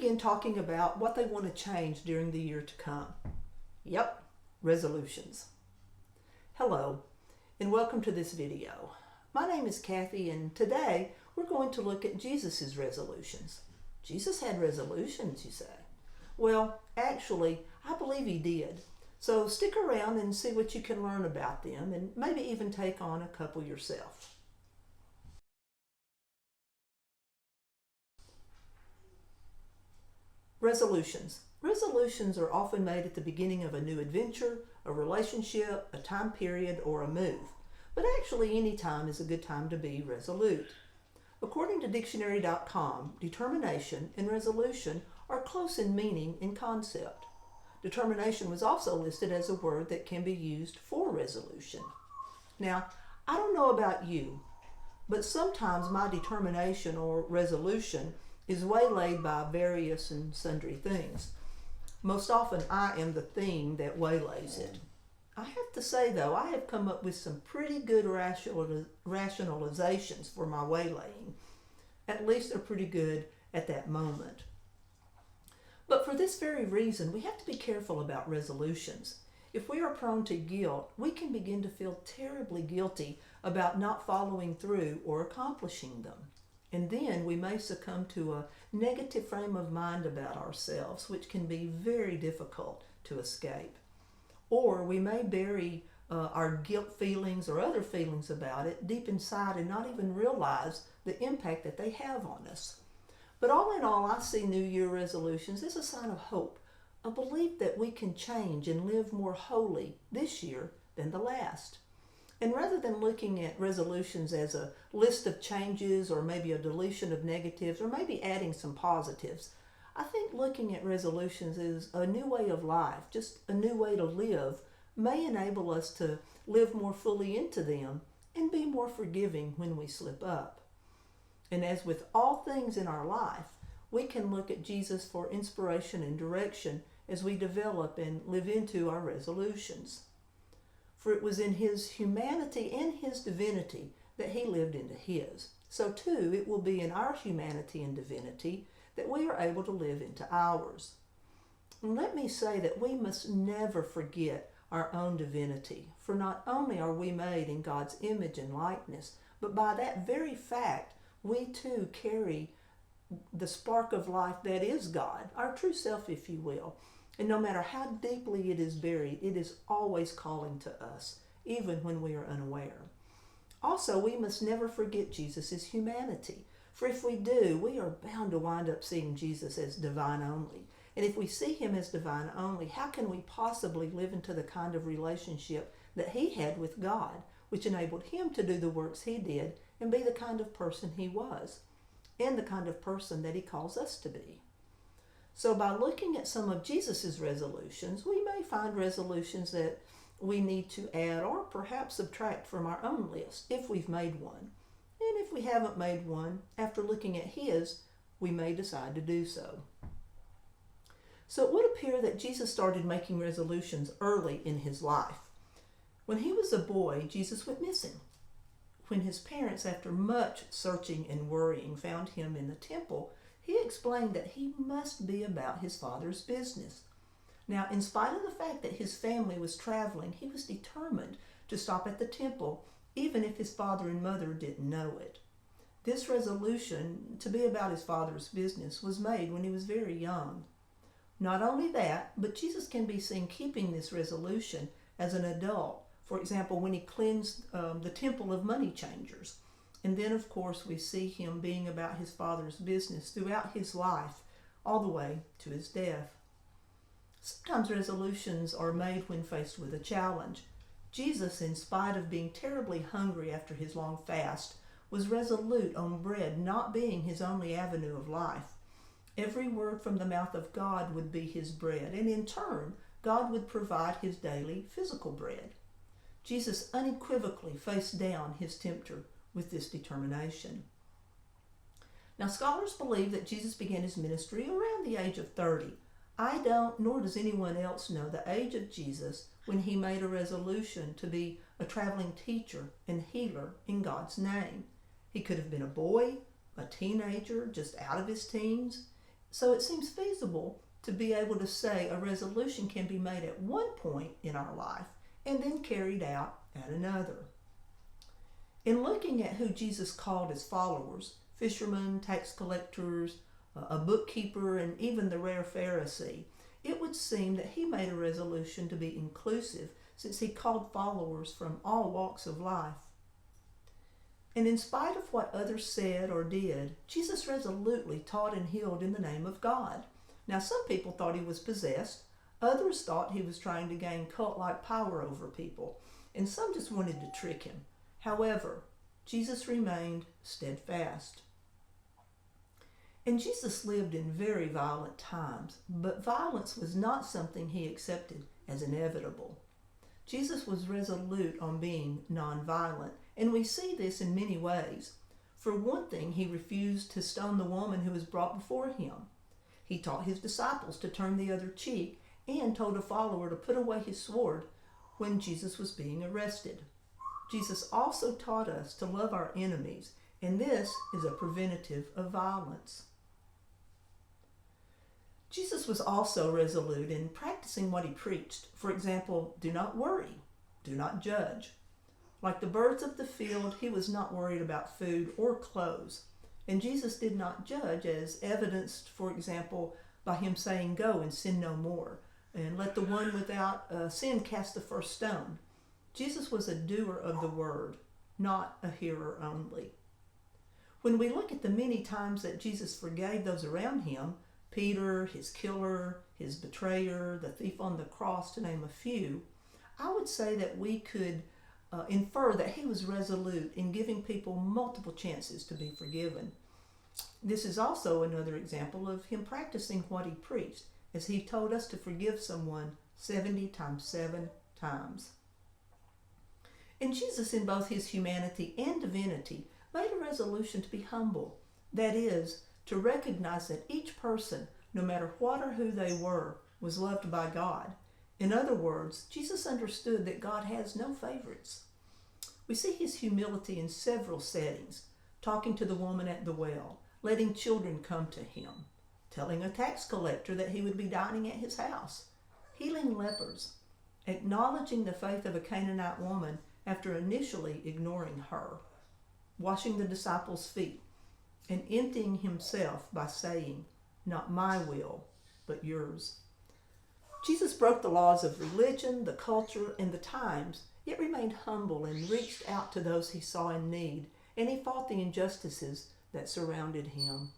begin talking about what they want to change during the year to come. Yep, resolutions. Hello, and welcome to this video. My name is Kathy, and today we're going to look at Jesus' resolutions. Jesus had resolutions, you say? Well, actually, I believe he did. So stick around and see what you can learn about them, and maybe even take on a couple yourself. Resolutions. Resolutions are often made at the beginning of a new adventure, a relationship, a time period, or a move. But actually, any time is a good time to be resolute. According to dictionary.com, determination and resolution are close in meaning and concept. Determination was also listed as a word that can be used for resolution. Now, I don't know about you, but sometimes my determination or resolution is waylaid by various and sundry things. Most often I am the thing that waylays it. I have to say though, I have come up with some pretty good rationalizations for my waylaying. At least they're pretty good at that moment. But for this very reason, we have to be careful about resolutions. If we are prone to guilt, we can begin to feel terribly guilty about not following through or accomplishing them. And then we may succumb to a negative frame of mind about ourselves, which can be very difficult to escape. Or we may bury our guilt feelings or other feelings about it deep inside and not even realize the impact that they have on us. But all in all, I see New Year resolutions as a sign of hope, a belief that we can change and live more holy this year than the last. And rather than looking at resolutions as a list of changes or maybe a deletion of negatives or maybe adding some positives, I think looking at resolutions as a new way of life, just a new way to live, may enable us to live more fully into them and be more forgiving when we slip up. And as with all things in our life, we can look at Jesus for inspiration and direction as we develop and live into our resolutions. For it was in his humanity and his divinity that he lived into his. So too, it will be in our humanity and divinity that we are able to live into ours. And let me say that we must never forget our own divinity, for not only are we made in God's image and likeness, but by that very fact, we too carry the spark of life that is God, our true self, if you will. And no matter how deeply it is buried, it is always calling to us, even when we are unaware. Also, we must never forget Jesus' humanity. For if we do, we are bound to wind up seeing Jesus as divine only. And if we see him as divine only, how can we possibly live into the kind of relationship that he had with God, which enabled him to do the works he did and be the kind of person he was, and the kind of person that he calls us to be? So by looking at some of Jesus' resolutions, we may find resolutions that we need to add or perhaps subtract from our own list if we've made one. And if we haven't made one, after looking at his, we may decide to do so. So it would appear that Jesus started making resolutions early in his life. When he was a boy, Jesus went missing. When his parents, after much searching and worrying, found him in the temple, he explained that he must be about his father's business. Now, in spite of the fact that his family was traveling, he was determined to stop at the temple, even if his father and mother didn't know it. This resolution to be about his father's business was made when he was very young. Not only that, but Jesus can be seen keeping this resolution as an adult. For example, when he cleansed the temple of money changers. And then, of course, we see him being about his father's business throughout his life, all the way to his death. Sometimes resolutions are made when faced with a challenge. Jesus, in spite of being terribly hungry after his long fast, was resolute on bread not being his only avenue of life. Every word from the mouth of God would be his bread, and in turn, God would provide his daily physical bread. Jesus unequivocally faced down his tempter with this determination. Now, scholars believe that Jesus began his ministry around the age of 30. I don't, nor does anyone else know the age of Jesus when he made a resolution to be a traveling teacher and healer in God's name. He could have been a boy, a teenager, just out of his teens. So it seems feasible to be able to say a resolution can be made at one point in our life and then carried out at another. In looking at who Jesus called his followers, fishermen, tax collectors, a bookkeeper, and even the rare Pharisee, it would seem that he made a resolution to be inclusive since he called followers from all walks of life. And in spite of what others said or did, Jesus resolutely taught and healed in the name of God. Now, some people thought he was possessed, others thought he was trying to gain cult-like power over people, and some just wanted to trick him. However, Jesus remained steadfast. And Jesus lived in very violent times, but violence was not something he accepted as inevitable. Jesus was resolute on being nonviolent, and we see this in many ways. For one thing, he refused to stone the woman who was brought before him. He taught his disciples to turn the other cheek and told a follower to put away his sword when Jesus was being arrested. Jesus also taught us to love our enemies, and this is a preventative of violence. Jesus was also resolute in practicing what he preached. For example, do not worry, do not judge. Like the birds of the field, he was not worried about food or clothes. And Jesus did not judge, as evidenced, for example, by him saying, "Go and sin no more, and let the one without sin cast the first stone." Jesus was a doer of the word, not a hearer only. When we look at the many times that Jesus forgave those around him, Peter, his killer, his betrayer, the thief on the cross, to name a few, I would say that we could infer that he was resolute in giving people multiple chances to be forgiven. This is also another example of him practicing what he preached, as he told us to forgive someone 70 times 7 times. And Jesus, in both his humanity and divinity, made a resolution to be humble. That is, to recognize that each person, no matter what or who they were, was loved by God. In other words, Jesus understood that God has no favorites. We see his humility in several settings: talking to the woman at the well, letting children come to him, telling a tax collector that he would be dining at his house, healing lepers, acknowledging the faith of a Canaanite woman after initially ignoring her, washing the disciples' feet, and emptying himself by saying, "Not my will, but yours." Jesus broke the laws of religion, the culture, and the times, yet remained humble and reached out to those he saw in need, and he fought the injustices that surrounded him.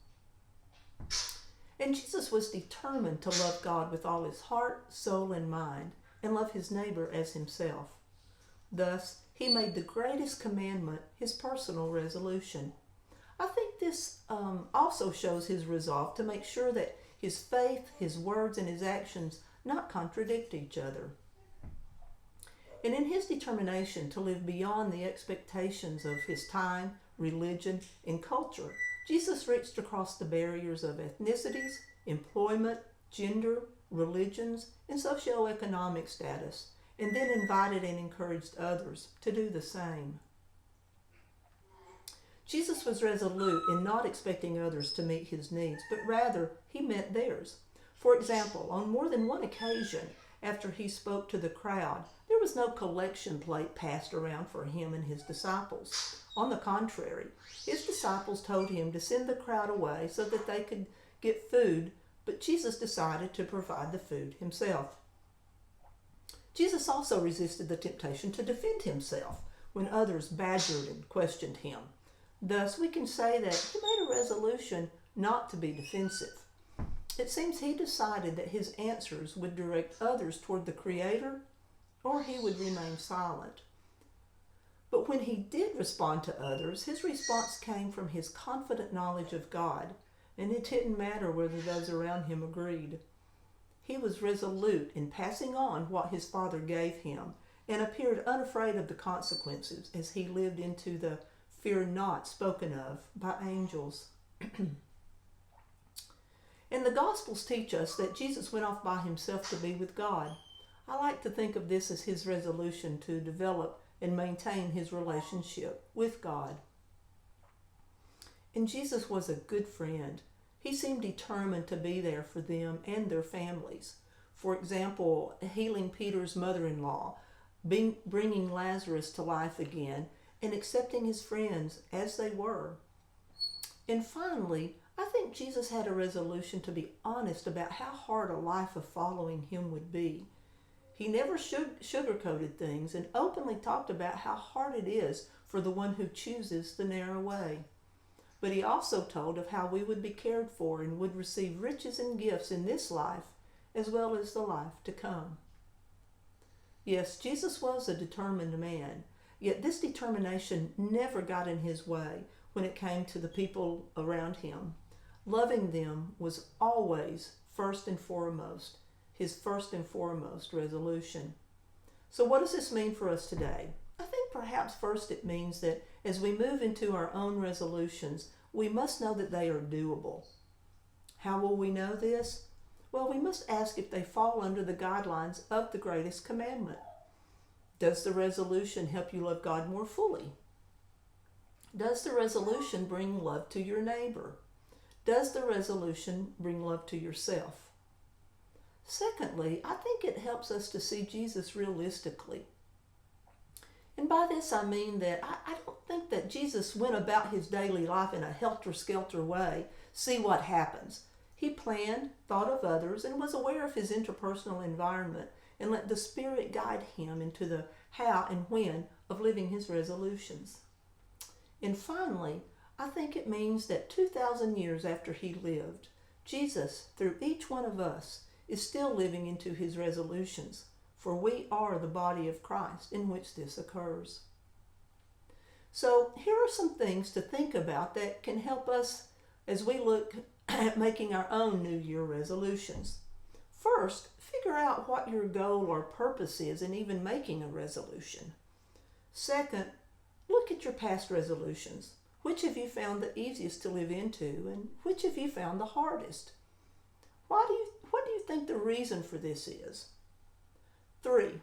And Jesus was determined to love God with all his heart, soul, and mind, and love his neighbor as himself. Thus, he made the greatest commandment his personal resolution. I think this also shows his resolve to make sure that his faith, his words, and his actions not contradict each other. And in his determination to live beyond the expectations of his time, religion, and culture, Jesus reached across the barriers of ethnicities, employment, gender, religions, and socioeconomic status, and then invited and encouraged others to do the same. Jesus was resolute in not expecting others to meet his needs, but rather he met theirs. For example, on more than one occasion, after he spoke to the crowd, there was no collection plate passed around for him and his disciples. On the contrary, his disciples told him to send the crowd away so that they could get food, but Jesus decided to provide the food himself. Jesus also resisted the temptation to defend himself when others badgered and questioned him. Thus, we can say that he made a resolution not to be defensive. It seems he decided that his answers would direct others toward the Creator, or he would remain silent. But when he did respond to others, his response came from his confident knowledge of God, and it didn't matter whether those around him agreed. He was resolute in passing on what his Father gave him, and appeared unafraid of the consequences as he lived into the "fear not" spoken of by angels. And the Gospels teach us that Jesus went off by himself to be with God. I like to think of this as his resolution to develop and maintain his relationship with God. And Jesus was a good friend. He seemed determined to be there for them and their families. For example, healing Peter's mother-in-law, bringing Lazarus to life again, and accepting his friends as they were. And finally, I think Jesus had a resolution to be honest about how hard a life of following him would be. He never sugarcoated things and openly talked about how hard it is for the one who chooses the narrow way. But he also told of how we would be cared for and would receive riches and gifts in this life as well as the life to come. Yes, Jesus was a determined man, yet this determination never got in his way when it came to the people around him. Loving them was always his first and foremost resolution. So what does this mean for us today? I think perhaps first it means that as we move into our own resolutions, we must know that they are doable. How will we know this? Well, we must ask if they fall under the guidelines of the greatest commandment. Does the resolution help you love God more fully? Does the resolution bring love to your neighbor? Does the resolution bring love to yourself? Secondly, I think it helps us to see Jesus realistically. And by this I mean that I don't think that Jesus went about his daily life in a helter-skelter way, see what happens. He planned, thought of others, and was aware of his interpersonal environment and let the Spirit guide him into the how and when of living his resolutions. And finally, I think it means that 2,000 years after he lived, Jesus, through each one of us, is still living into his resolutions, for we are the body of Christ in which this occurs. So here are some things to think about that can help us as we look at making our own New Year resolutions. First, figure out what your goal or purpose is in even making a resolution. Second, look at your past resolutions. Which have you found the easiest to live into, and which have you found the hardest? What do you think the reason for this is? 3,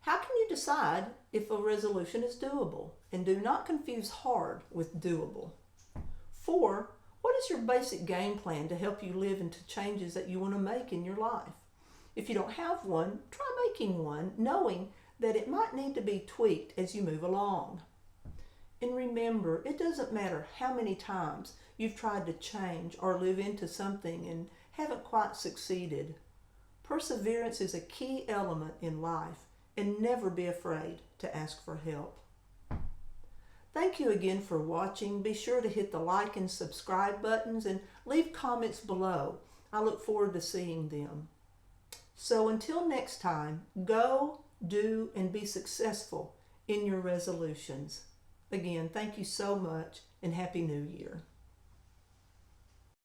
how can you decide if a resolution is doable? And do not confuse hard with doable. 4, what is your basic game plan to help you live into changes that you want to make in your life? If you don't have one, try making one, knowing that it might need to be tweaked as you move along. And remember, it doesn't matter how many times you've tried to change or live into something and haven't quite succeeded. Perseverance is a key element in life, and never be afraid to ask for help. Thank you again for watching. Be sure to hit the like and subscribe buttons and leave comments below. I look forward to seeing them. So until next time, go, do, and be successful in your resolutions. Again, thank you so much, and Happy New Year.